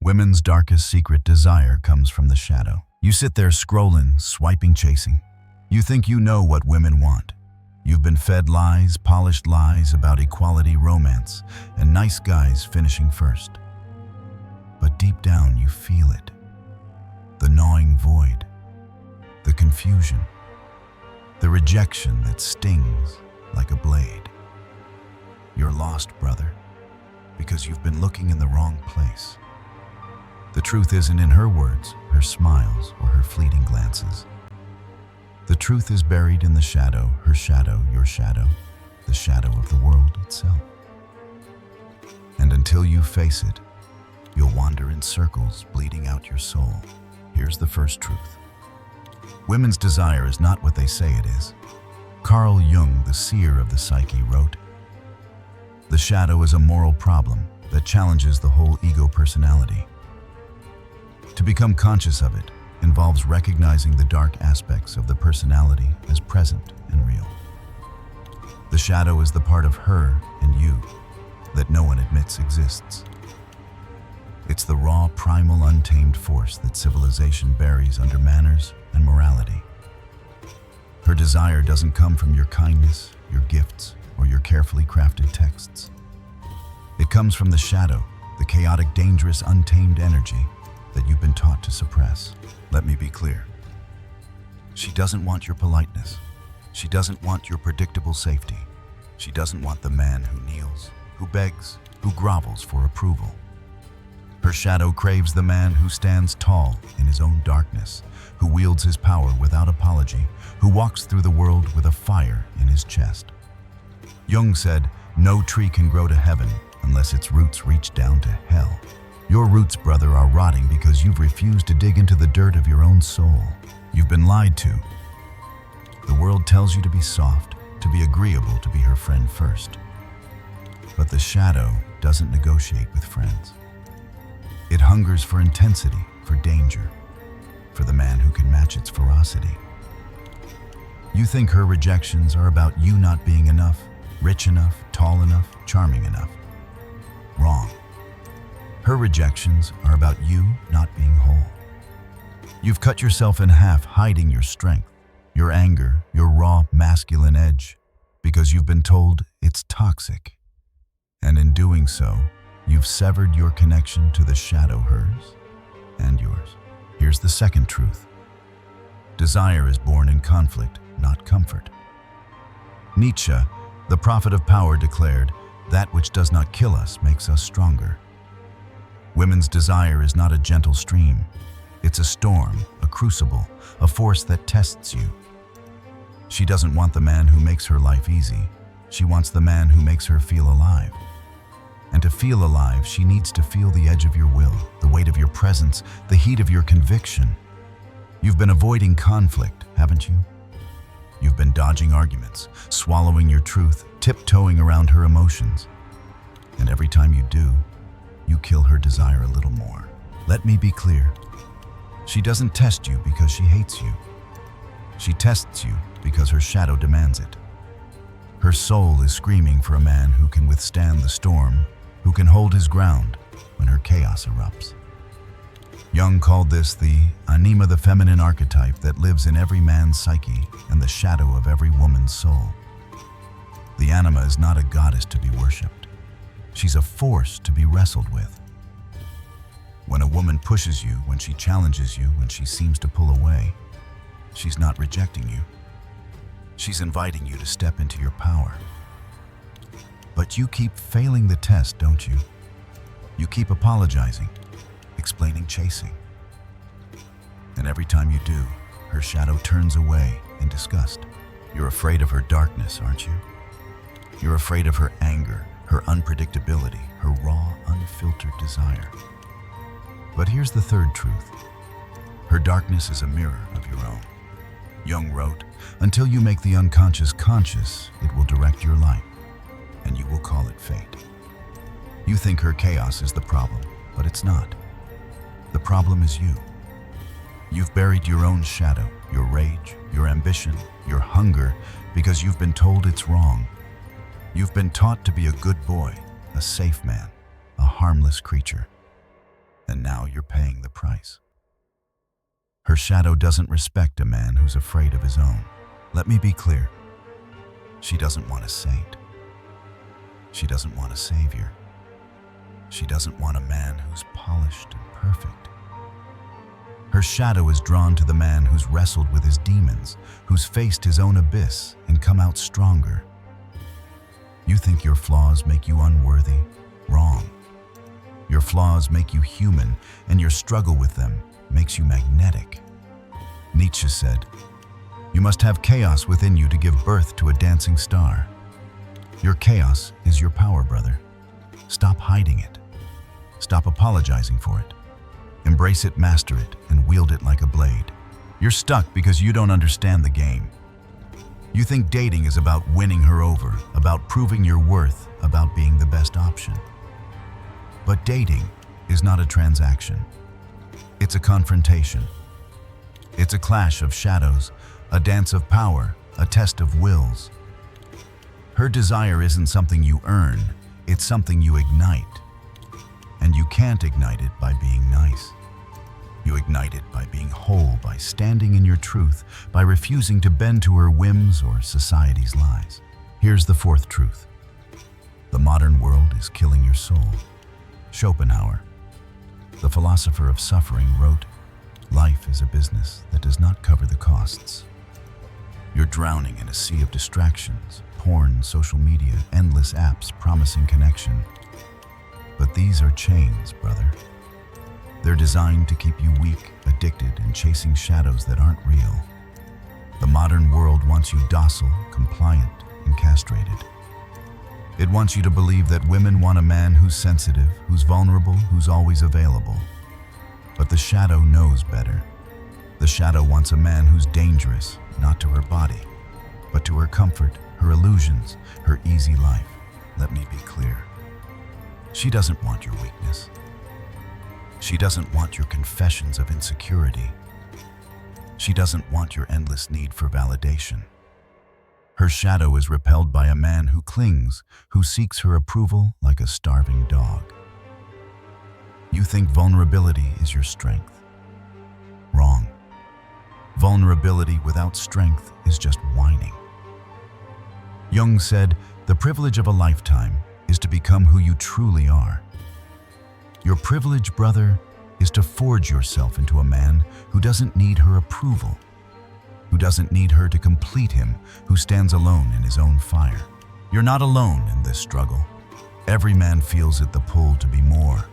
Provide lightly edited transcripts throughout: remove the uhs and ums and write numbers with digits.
Women's darkest secret desire comes from the shadow. You sit there scrolling, swiping, chasing. You think you know what women want. You've been fed lies, polished lies about equality, romance, and nice guys finishing first. But deep down you feel it. The gnawing void. The confusion. The rejection that stings like a blade. You're lost, brother, because you've been looking in the wrong place. The truth isn't in her words, her smiles, or her fleeting glances. The truth is buried in the shadow, her shadow, your shadow, the shadow of the world itself. And until you face it, you'll wander in circles, bleeding out your soul. Here's the first truth. Women's desire is not what they say it is. Carl Jung, the seer of the psyche, wrote, "The shadow is a moral problem that challenges the whole ego personality. To become conscious of it involves recognizing the dark aspects of the personality as present and real. The shadow is the part of her and you that no one admits exists. It's the raw, primal, untamed force that civilization buries under manners and morality. Her desire doesn't come from your kindness, your gifts, or your carefully crafted texts. It comes from the shadow, the chaotic, dangerous, untamed energy that you've been taught to suppress. Let me be clear. She doesn't want your politeness. She doesn't want your predictable safety. She doesn't want the man who kneels, who begs, who grovels for approval. Her shadow craves the man who stands tall in his own darkness, who wields his power without apology, who walks through the world with a fire in his chest. Jung said, "No tree can grow to heaven unless its roots reach down to hell." Your roots, brother, are rotting because you've refused to dig into the dirt of your own soul. You've been lied to. The world tells you to be soft, to be agreeable, to be her friend first. But the shadow doesn't negotiate with friends. It hungers for intensity, for danger, for the man who can match its ferocity. You think her rejections are about you not being enough, rich enough, tall enough, charming enough. Wrong. Her rejections are about you not being whole. You've cut yourself in half, hiding your strength, your anger, your raw masculine edge, because you've been told it's toxic. And in doing so, you've severed your connection to the shadow, hers and yours. Here's the second truth. Desire is born in conflict, not comfort. Nietzsche, the prophet of power, declared, "That which does not kill us makes us stronger." Women's desire is not a gentle stream. It's a storm, a crucible, a force that tests you. She doesn't want the man who makes her life easy. She wants the man who makes her feel alive. And to feel alive, she needs to feel the edge of your will, the weight of your presence, the heat of your conviction. You've been avoiding conflict, haven't you? You've been dodging arguments, swallowing your truth, tiptoeing around her emotions. And every time you do, you kill her desire a little more. Let me be clear. She doesn't test you because she hates you. She tests you because her shadow demands it. Her soul is screaming for a man who can withstand the storm, who can hold his ground when her chaos erupts. Jung called this the anima, the feminine archetype that lives in every man's psyche and the shadow of every woman's soul. The anima is not a goddess to be worshipped. She's a force to be wrestled with. When a woman pushes you, when she challenges you, when she seems to pull away, she's not rejecting you. She's inviting you to step into your power. But you keep failing the test, don't you? You keep apologizing, explaining, chasing. And every time you do, her shadow turns away in disgust. You're afraid of her darkness, aren't you? You're afraid of her anger, her unpredictability, her raw, unfiltered desire. But here's the third truth. Her darkness is a mirror of your own. Jung wrote, "Until you make the unconscious conscious, it will direct your life, and you will call it fate." You think her chaos is the problem, but it's not. The problem is you. You've buried your own shadow, your rage, your ambition, your hunger, because you've been told it's wrong. You've been taught to be a good boy, a safe man, a harmless creature. and now you're paying the price. Her shadow doesn't respect a man who's afraid of his own. Let me be clear. She doesn't want a saint. She doesn't want a savior. She doesn't want a man who's polished and perfect. Her shadow is drawn to the man who's wrestled with his demons, who's faced his own abyss and come out stronger. You think your flaws make you unworthy? Wrong. Your flaws make you human, and your struggle with them makes you magnetic. Nietzsche said, "You must have chaos within you to give birth to a dancing star." Your chaos is your power, brother. Stop hiding it. Stop apologizing for it. Embrace it, master it, and wield it like a blade. You're stuck because you don't understand the game. You think dating is about winning her over, about proving your worth, about being the best option. But dating is not a transaction. It's a confrontation. It's a clash of shadows, a dance of power, a test of wills. Her desire isn't something you earn, it's something you ignite. And you can't ignite it by being nice. You ignite it by being whole, by standing in your truth, by refusing to bend to her whims or society's lies. Here's the fourth truth. The modern world is killing your soul. Schopenhauer, the philosopher of suffering, wrote, "Life is a business that does not cover the costs." You're drowning in a sea of distractions, porn, social media, endless apps promising connection. But these are chains, brother. They're designed to keep you weak, addicted, and chasing shadows that aren't real. The modern world wants you docile, compliant, and castrated. It wants you to believe that women want a man who's sensitive, who's vulnerable, who's always available. But the shadow knows better. The shadow wants a man who's dangerous, not to her body, but to her comfort, her illusions, her easy life. Let me be clear. She doesn't want your weakness. She doesn't want your confessions of insecurity. She doesn't want your endless need for validation. Her shadow is repelled by a man who clings, who seeks her approval like a starving dog. You think vulnerability is your strength. Wrong. Vulnerability without strength is just whining. Jung said, "The privilege of a lifetime is to become who you truly are." Your privilege, brother, is to forge yourself into a man who doesn't need her approval, who doesn't need her to complete him, who stands alone in his own fire. You're not alone in this struggle. Every man feels it, the pull to be more,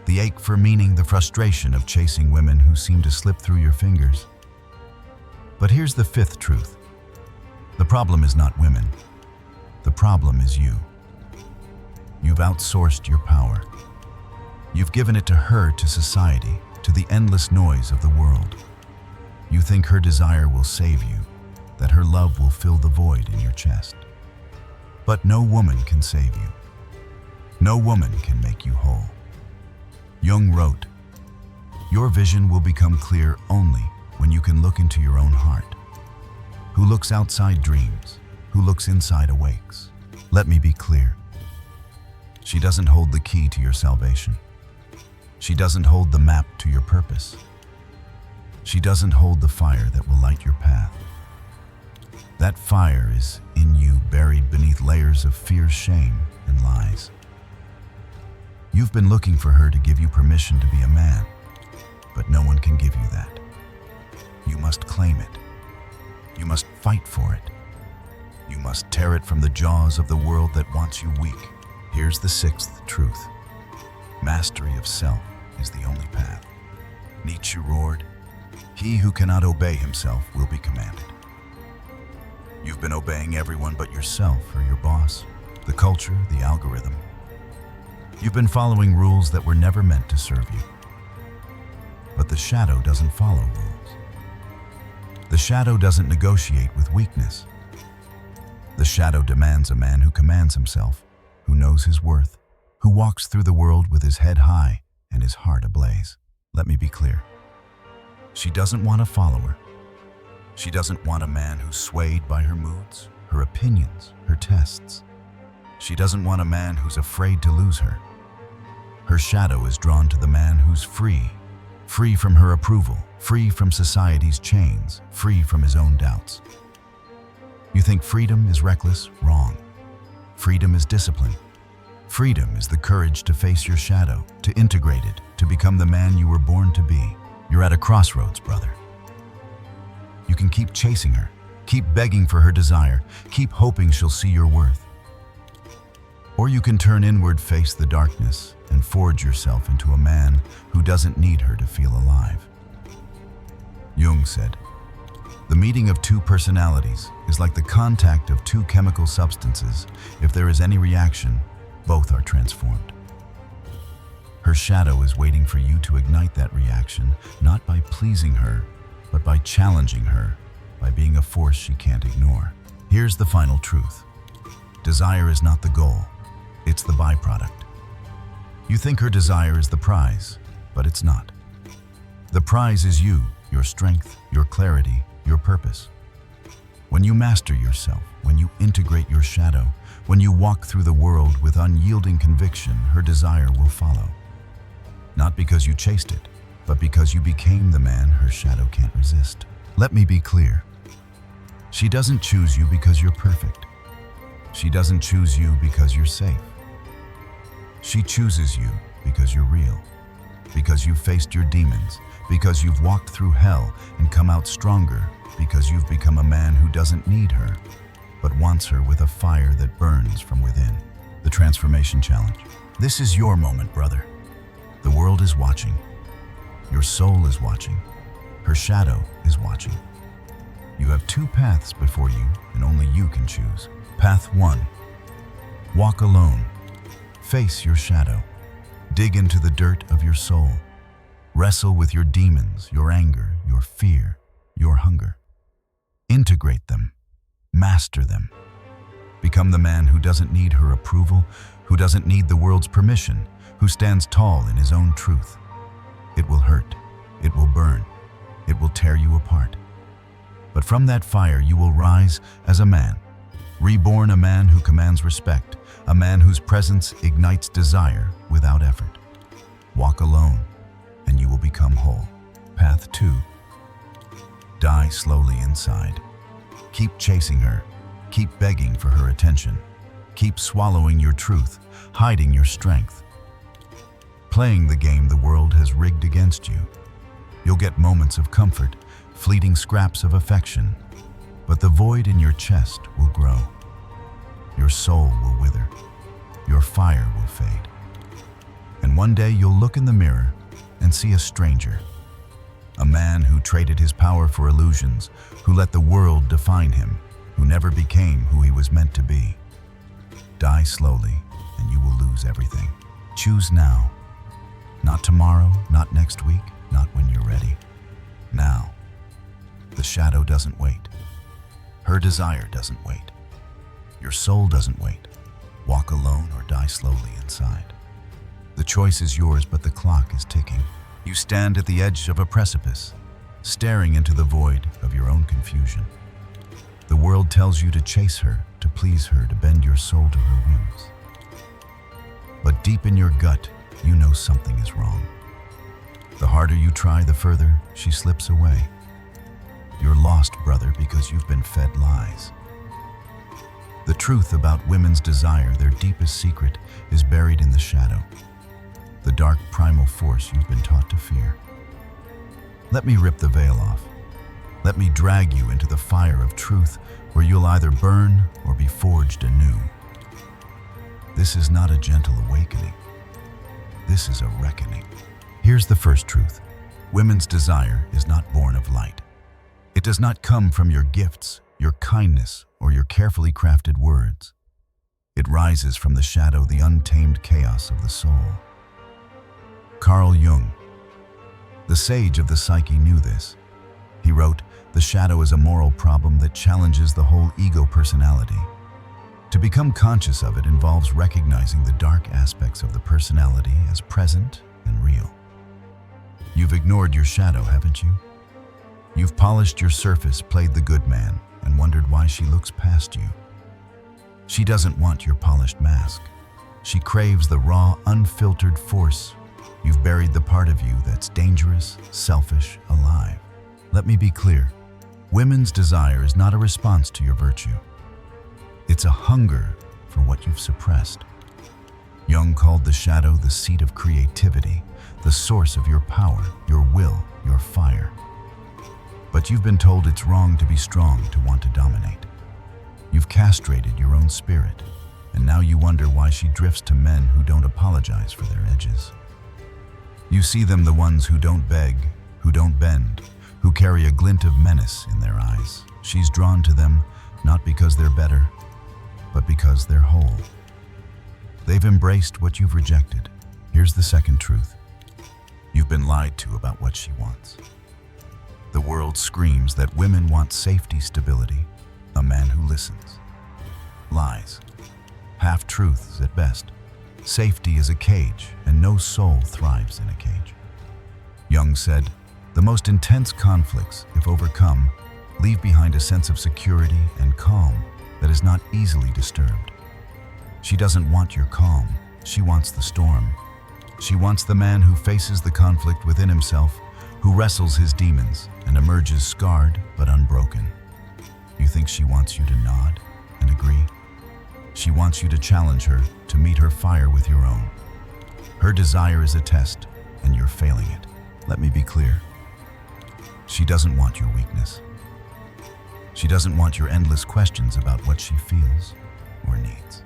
the ache for meaning, the frustration of chasing women who seem to slip through your fingers. But here's the fifth truth. The problem is not women. The problem is you. You've outsourced your power. You've given it to her, to society, to the endless noise of the world. You think her desire will save you, that her love will fill the void in your chest. But no woman can save you. No woman can make you whole. Jung wrote, "Your vision will become clear only when you can look into your own heart. Who looks outside dreams, who looks inside awakes." Let me be clear. She doesn't hold the key to your salvation. She doesn't hold the map to your purpose. She doesn't hold the fire that will light your path. That fire is in you, buried beneath layers of fear, shame, and lies. You've been looking for her to give you permission to be a man, but no one can give you that. You must claim it. You must fight for it. You must tear it from the jaws of the world that wants you weak. Here's the sixth truth. Mastery of self is the only path. Nietzsche roared, "He who cannot obey himself will be commanded." You've been obeying everyone but yourself or your boss, the culture, the algorithm. You've been following rules that were never meant to serve you. But the shadow doesn't follow rules. The shadow doesn't negotiate with weakness. The shadow demands a man who commands himself, who knows his worth, who walks through the world with his head high and his heart ablaze. Let me be clear. She doesn't want a follower. She doesn't want a man who's swayed by her moods, her opinions, her tests. She doesn't want a man who's afraid to lose her. Her shadow is drawn to the man who's free. Free from her approval, free from society's chains, free from his own doubts. You think freedom is reckless? Wrong. Freedom is discipline. Freedom is the courage to face your shadow, to integrate it, to become the man you were born to be. You're at a crossroads, brother. You can keep chasing her, keep begging for her desire, keep hoping she'll see your worth. Or you can turn inward, face the darkness, and forge yourself into a man who doesn't need her to feel alive. Jung said, "The meeting of two personalities is like the contact of two chemical substances. If there is any reaction, both are transformed." Her shadow is waiting for you to ignite that reaction, not by pleasing her, but by challenging her, by being a force she can't ignore. Here's the final truth. Desire is not the goal, it's the byproduct. You think her desire is the prize, but it's not. The prize is you, your strength, your clarity, your purpose. When you master yourself, when you integrate your shadow, when you walk through the world with unyielding conviction, her desire will follow. Not because you chased it, but because you became the man her shadow can't resist. Let me be clear. She doesn't choose you because you're perfect. She doesn't choose you because you're safe. She chooses you because you're real, because you've faced your demons, because you've walked through hell and come out stronger, because you've become a man who doesn't need her, but wants her with a fire that burns from within. The Transformation Challenge. This is your moment, brother. The world is watching. Your soul is watching. Her shadow is watching. You have two paths before you, and only you can choose. Path 1. Walk alone. Face your shadow. Dig into the dirt of your soul. Wrestle with your demons, your anger, your fear, your hunger. Integrate them. Master them. Become the man who doesn't need her approval, who doesn't need the world's permission, who stands tall in his own truth. It will hurt. It will burn. It will tear you apart. But from that fire you will rise as a man. Reborn, a man who commands respect, a man whose presence ignites desire without effort. Walk alone, and you will become whole. Path 2. Die slowly inside. Keep chasing her. Keep begging for her attention. Keep swallowing your truth, hiding your strength. Playing the game the world has rigged against you. You'll get moments of comfort, fleeting scraps of affection, but the void in your chest will grow. Your soul will wither. Your fire will fade. And one day you'll look in the mirror and see a stranger. A man who traded his power for illusions, who let the world define him, who never became who he was meant to be. Die slowly, and you will lose everything. Choose now. Not tomorrow, not next week, not when you're ready. Now. The shadow doesn't wait. Her desire doesn't wait. Your soul doesn't wait. Walk alone or die slowly inside. The choice is yours, but the clock is ticking. You stand at the edge of a precipice, staring into the void of your own confusion. The world tells you to chase her, to please her, to bend your soul to her whims. But deep in your gut, you know something is wrong. The harder you try, the further she slips away. You're lost, brother, because you've been fed lies. The truth about women's desire, their deepest secret, is buried in the shadow. The dark primal force you've been taught to fear. Let me rip the veil off. Let me drag you into the fire of truth, where you'll either burn or be forged anew. This is not a gentle awakening. This is a reckoning. Here's the first truth. Women's desire is not born of light. It does not come from your gifts, your kindness, or your carefully crafted words. It rises from the shadow, the untamed chaos of the soul. Carl Jung, the sage of the psyche, knew this. He wrote, "The shadow is a moral problem that challenges the whole ego personality. To become conscious of it involves recognizing the dark aspects of the personality as present and real." You've ignored your shadow, haven't you? You've polished your surface, played the good man, and wondered why she looks past you. She doesn't want your polished mask. She craves the raw, unfiltered force. You've buried the part of you that's dangerous, selfish, alive. Let me be clear. Women's desire is not a response to your virtue. It's a hunger for what you've suppressed. Jung called the shadow the seat of creativity, the source of your power, your will, your fire. But you've been told it's wrong to be strong, to want to dominate. You've castrated your own spirit, and now you wonder why she drifts to men who don't apologize for their edges. You see them the ones who don't beg, who don't bend, who carry a glint of menace in their eyes. She's drawn to them not because they're better, but because they're whole. They've embraced what you've rejected. Here's the second truth. You've been lied to about what she wants. The world screams that women want safety, stability, a man who listens. Lies. Half-truths at best. Safety is a cage, and no soul thrives in a cage. Jung said, the most intense conflicts, if overcome, leave behind a sense of security and calm that is not easily disturbed. She doesn't want your calm. She wants the storm. She wants the man who faces the conflict within himself, who wrestles his demons and emerges scarred but unbroken. You think she wants you to nod and agree? She wants you to challenge her, to meet her fire with your own. Her desire is a test, and you're failing it. Let me be clear. She doesn't want your weakness. She doesn't want your endless questions about what she feels or needs.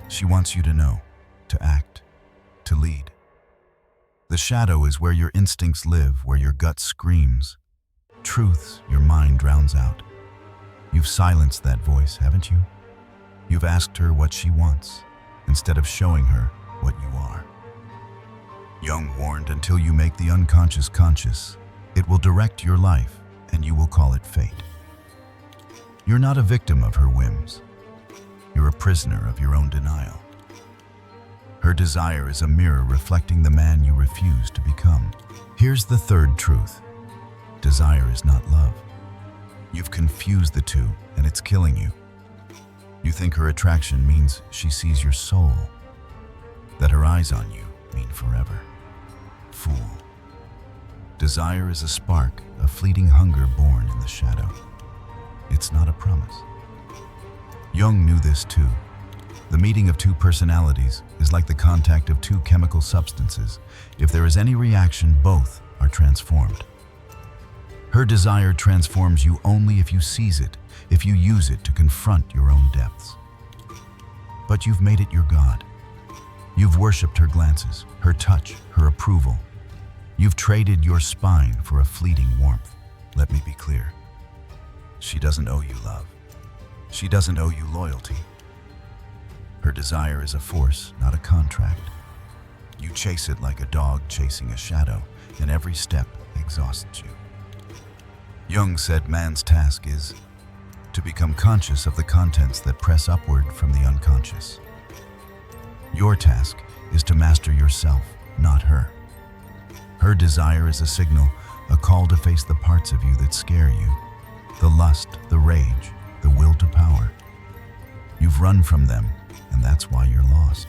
She wants you to know, to act, to lead. The shadow is where your instincts live, where your gut screams. Truths your mind drowns out. You've silenced that voice, haven't you? You've asked her what she wants, instead of showing her what you are. Jung warned, until you make the unconscious conscious, it will direct your life, and you will call it fate. You're not a victim of her whims. You're a prisoner of your own denial. Her desire is a mirror reflecting the man you refuse to become. Here's the third truth. Desire is not love. You've confused the two, and it's killing you. You think her attraction means she sees your soul, that her eyes on you mean forever. Fool. Desire is a spark, a fleeting hunger born in the shadow. It's not a promise. Jung knew this too. The meeting of two personalities is like the contact of two chemical substances. If there is any reaction, both are transformed. Her desire transforms you only if you seize it, if you use it to confront your own depths. But you've made it your god. You've worshipped her glances, her touch, her approval. You've traded your spine for a fleeting warmth. Let me be clear. She doesn't owe you love. She doesn't owe you loyalty. Her desire is a force, not a contract. You chase it like a dog chasing a shadow, and every step exhausts you. Jung said man's task is to become conscious of the contents that press upward from the unconscious. Your task is to master yourself, not her. Her desire is a signal, a call to face the parts of you that scare you, the lust, the rage, the will to power. You've run from them, and that's why you're lost.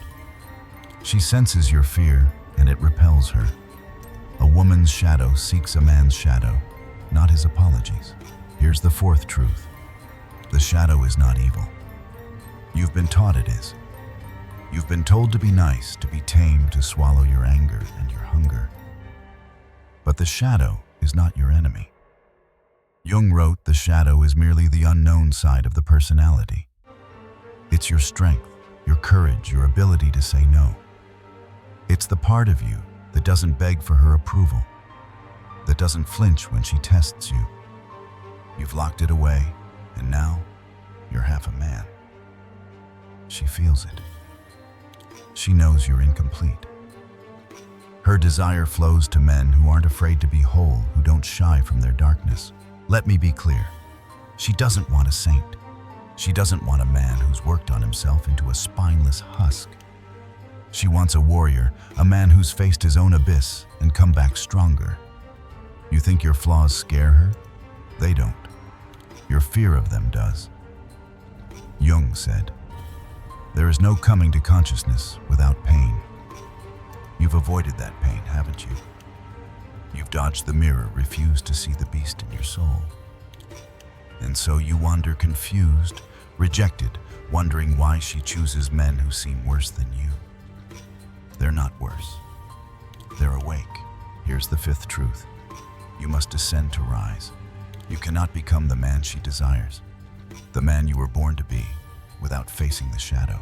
She senses your fear, and it repels her. A woman's shadow seeks a man's shadow, not his apologies. Here's the fourth truth. The shadow is not evil. You've been taught it is. You've been told to be nice, to be tame, to swallow your anger and your hunger. But the shadow is not your enemy. Jung wrote, the shadow is merely the unknown side of the personality. It's your strength, your courage, your ability to say no. It's the part of you that doesn't beg for her approval, that doesn't flinch when she tests you. You've locked it away, and now you're half a man. She feels it. She knows you're incomplete. Her desire flows to men who aren't afraid to be whole, who don't shy from their darkness. Let me be clear. She doesn't want a saint. She doesn't want a man who's worked on himself into a spineless husk. She wants a warrior, a man who's faced his own abyss and come back stronger. You think your flaws scare her? They don't. Your fear of them does. Jung said, There is no coming to consciousness without pain. You've avoided that pain, haven't you? You've dodged the mirror, refused to see the beast in your soul. And so you wander confused, rejected, wondering why she chooses men who seem worse than you. They're not worse. They're awake. Here's the fifth truth. You must descend to rise. You cannot become the man she desires, the man you were born to be, without facing the shadow.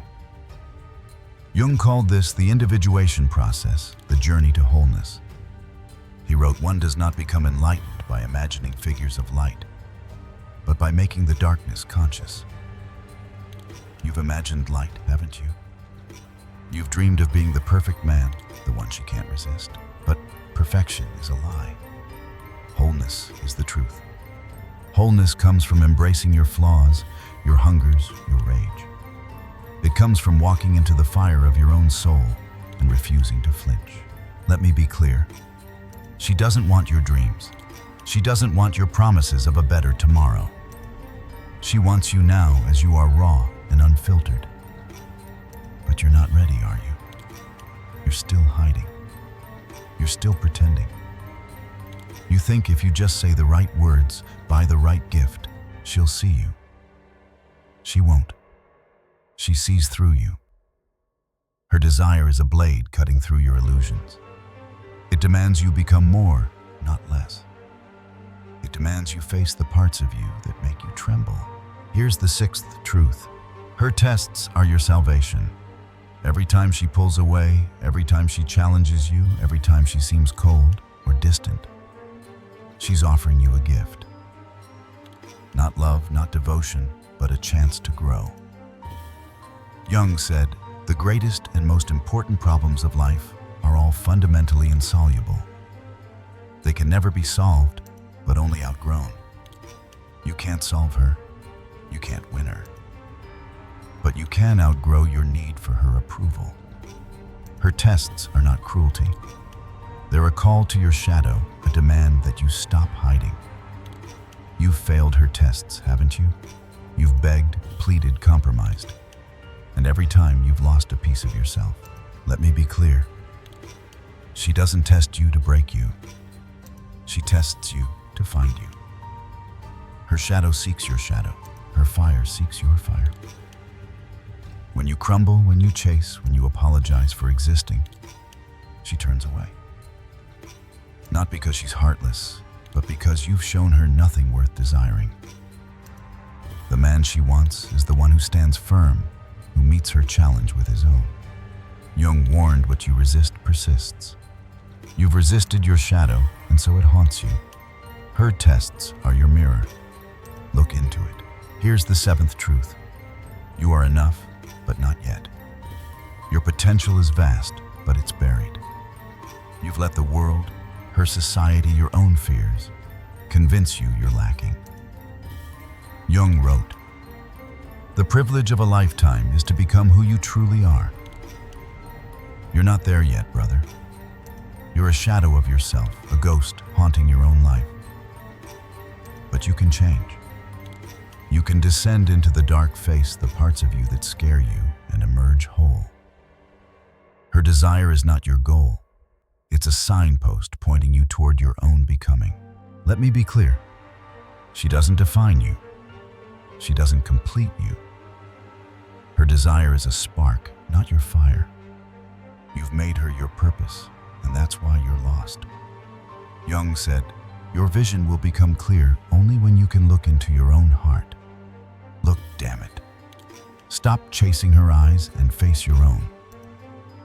Jung called this the individuation process, the journey to wholeness. He wrote, one does not become enlightened by imagining figures of light, but by making the darkness conscious. You've imagined light, haven't you? You've dreamed of being the perfect man, the one she can't resist. But perfection is a lie. Wholeness is the truth. Wholeness comes from embracing your flaws, your hungers, your rage. It comes from walking into the fire of your own soul and refusing to flinch. Let me be clear. She doesn't want your dreams. She doesn't want your promises of a better tomorrow. She wants you now as you are, raw and unfiltered. But you're not ready, are you? You're still hiding. You're still pretending. You think if you just say the right words, buy the right gift, she'll see you. She won't. She sees through you. Her desire is a blade cutting through your illusions. It demands you become more, not less. It demands you face the parts of you that make you tremble. Here's the sixth truth. Her tests are your salvation. Every time she pulls away, every time she challenges you, every time she seems cold or distant, she's offering you a gift. Not love, not devotion, but a chance to grow. Jung said, the greatest and most important problems of life are all fundamentally insoluble. They can never be solved, but only outgrown. You can't solve her. You can't win her. But you can outgrow your need for her approval. Her tests are not cruelty. They're a call to your shadow, a demand that you stop hiding. You've failed her tests, haven't you? You've begged, pleaded, compromised. And every time you've lost a piece of yourself. Let me be clear. She doesn't test you to break you. She tests you to find you. Her shadow seeks your shadow. Her fire seeks your fire. When you crumble, when you chase, when you apologize for existing, she turns away. Not because she's heartless, but because you've shown her nothing worth desiring. The man she wants is the one who stands firm, who meets her challenge with his own. Jung warned, what you resist persists. You've resisted your shadow, and so it haunts you. Her tests are your mirror. Look into it. Here's the seventh truth. You are enough, but not yet. Your potential is vast, but it's buried. You've let the world, her society, your own fears, convince you you're lacking. Jung wrote, the privilege of a lifetime is to become who you truly are. You're not there yet, brother. You're a shadow of yourself, a ghost haunting your own life. But you can change. You can descend into the dark, face the parts of you that scare you, and emerge whole. Her desire is not your goal. It's a signpost pointing you toward your own becoming. Let me be clear. She doesn't define you. She doesn't complete you. Her desire is a spark, not your fire. You've made her your purpose, and that's why you're lost. Jung said, your vision will become clear only when you can look into your own heart. Look, damn it. Stop chasing her eyes and face your own.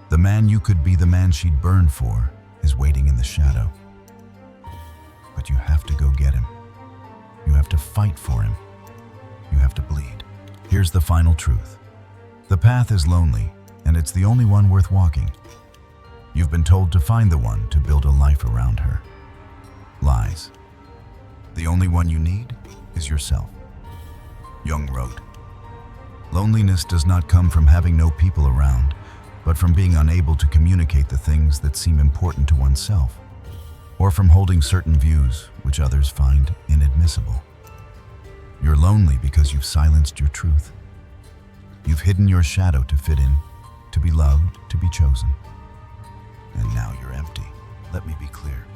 The man you could be, the man she'd burn for, is waiting in the shadow. But you have to go get him. You have to fight for him. You have to bleed. Here's the final truth. The path is lonely, and it's the only one worth walking. You've been told to find the one to build a life around her. Lies. The only one you need is yourself. Jung wrote, loneliness does not come from having no people around, but from being unable to communicate the things that seem important to oneself, or from holding certain views which others find inadmissible. You're lonely because you've silenced your truth. You've hidden your shadow to fit in, to be loved, to be chosen. And now you're empty. Let me be clear.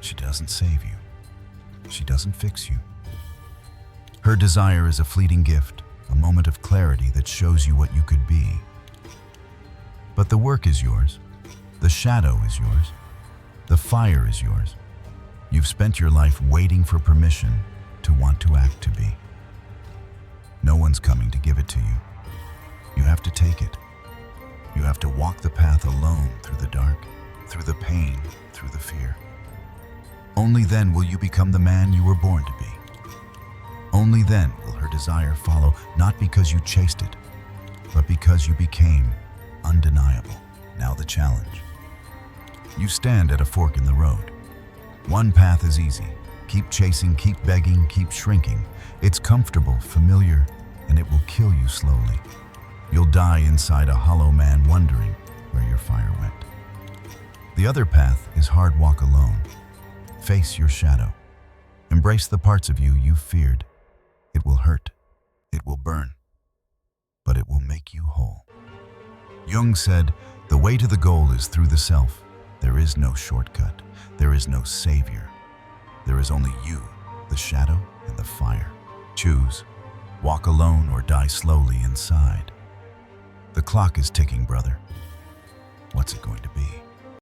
She doesn't save you. She doesn't fix you. Her desire is a fleeting gift, a moment of clarity that shows you what you could be. But the work is yours. The shadow is yours. The fire is yours. You've spent your life waiting for permission to want to act to be. No one's coming to give it to you. You have to take it. You have to walk the path alone through the dark, through the pain, through the fear. Only then will you become the man you were born to be. Only then will her desire follow, not because you chased it, but because you became undeniable. Now the challenge. You stand at a fork in the road. One path is easy. Keep chasing, keep begging, keep shrinking. It's comfortable, familiar, and it will kill you slowly. You'll die inside a hollow man wondering where your fire went. The other path is hard walk alone. Face your shadow. Embrace the parts of you you've feared. It will hurt. It will burn. But it will make you whole. Jung said, "The way to the goal is through the self. There is no shortcut. There is no savior. There is only you, the shadow and the fire. Choose. Walk alone or die slowly inside. The clock is ticking, brother. What's it going to be?"